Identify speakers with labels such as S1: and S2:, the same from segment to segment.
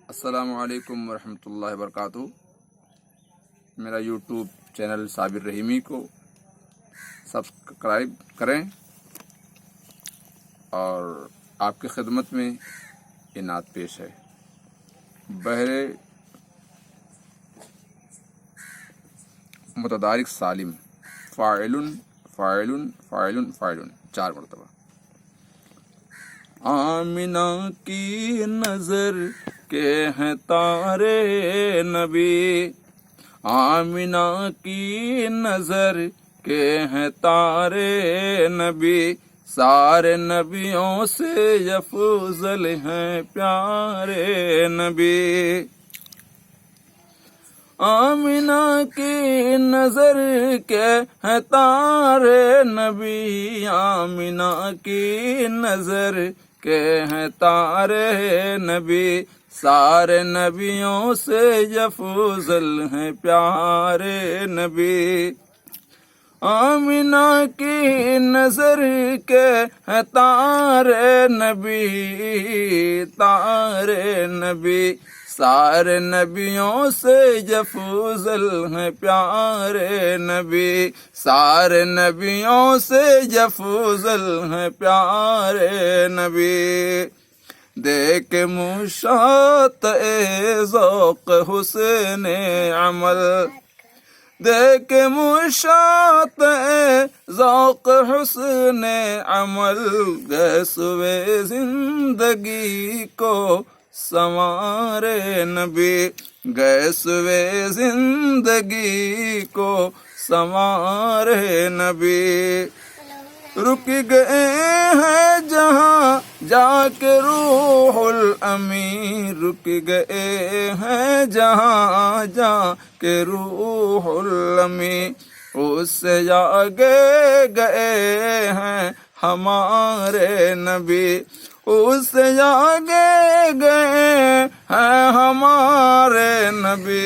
S1: السلام علیکم ورحمۃ اللہ وبرکاتہ۔ میرا یوٹیوب چینل صابر رحیمی کو سبسکرائب کریں اور آپ کی خدمت میں یہ نعت پیش ہے۔ بہر متدارک سالم، فاعلن فاعلن فاعلن فاعلن 4 مرتبہ۔ آمنہ کی نظر کے ہیں تارے نبی، آمنہ کی نظر کے ہیں تارے نبی، سارے نبیوں سے افضل ہیں پیارے نبی۔ آمنہ کی نظر کے ہیں تارے نبی، آمنہ کی نظر کے ہیں تارے نبی، سارے نبیوں سے افضل ہیں پیارے نبی۔ آمنہ کی نظر کے ہیں تارے نبی، تارے نبی، سارے نبیوں سے افضل ہیں پیارے نبی، سارے نبیوں سے افضل ہیں پیارے نبی۔ دیکھ مشاط ذوق حسن عمل، دیکھ مشاط ذوق حسن عمل، گیسوئے زندگی کو سنوارے نبی، گیسوئے زندگی کو سنوارے نبی۔ رک گئے ہیں جہاں جا کے روح الامین، رک گئے ہیں جہاں جا کے روح الامین، اس سے آگے گئے ہیں ہمارے نبی، اس سے آگے گئے ہیں ہمارے نبی۔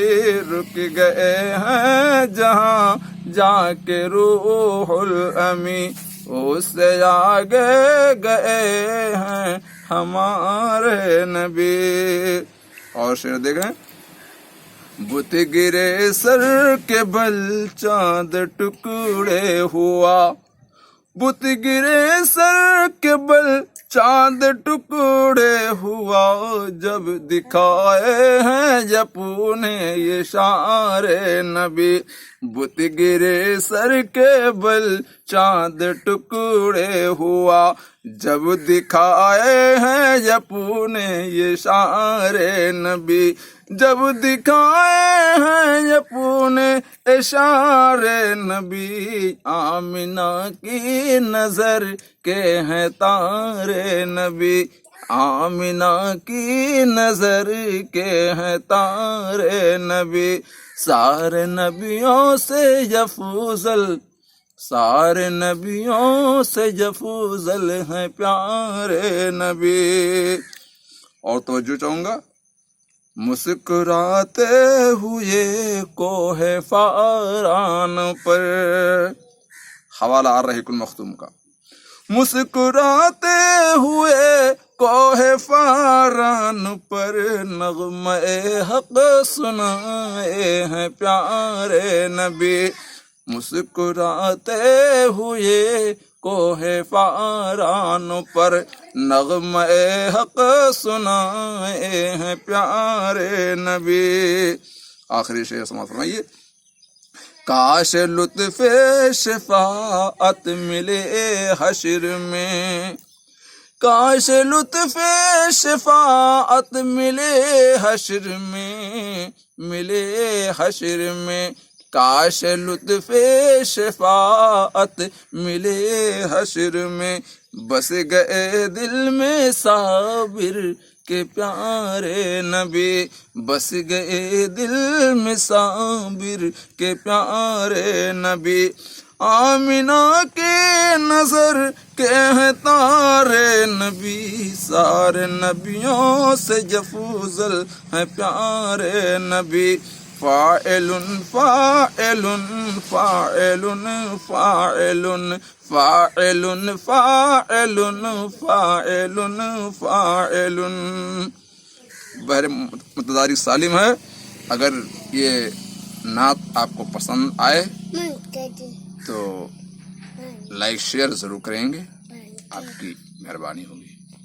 S1: رک گئے ہیں جہاں جا کے روح الامین، اس سے آگے گئے ہیں ہمارے نبی۔ اور شعر دیکھ رہے ہیں۔ بت گرے سر کے بل چاند ٹکڑے ہوا، بت گرے سر کے بل چاند ٹکڑے ہوا، جب دکھائے ہیں اپنے یہ شعر نبی، بت گرے سر کے بل چاند ٹکڑے ہوا، جب دکھائے ہیں اپنے یہ شعر نبی، جب دکھائے ہیں اپنے اشعار نبی۔ آمنہ کی نظر کے ہیں تارے نبی، آمنہ کی نظر کے ہیں تارے نبی، سارے نبیوں سے افضل، سارے نبیوں سے افضل ہیں پیارے نبی۔ اور توجہ چاہوں گا۔ مسکراتے ہوئے کوہ فاران پر، حوالہ الرحیق المختوم کا۔ مسکراتے ہوئے کوہ فاران پر، نغمہ حق سنائے ہیں پیارے نبی، مسکراتے ہوئے کوہ فاران پر، نغمہ حق سنائے ہیں پیارے نبی۔ آخری شعر سماعت فرمائیے۔ کاش لطف شفاعت ملے حشر میں، کاش لطف شفاعت ملے حشر میں، ملے حشر میں، کاش لطف شفاعت ملے حشر میں، بس گئے دل میں صابر کے پیارے نبی، بس گئے دل میں صابر کے پیارے نبی۔ آمنہ کی نظر کے ہیں تارے نبی، سارے نبیوں سے افضل ہیں پیارے نبی۔ فاعلن فاعلن فاعلن فاعلن فاعلن فاعلن فاعلن فاعلن بہر متداری سالم ہے. اگر یہ نعت آپ کو پسند آئے تو لائک شیئر ضرور کریں گے. آپ کی مہربانی ہوگی.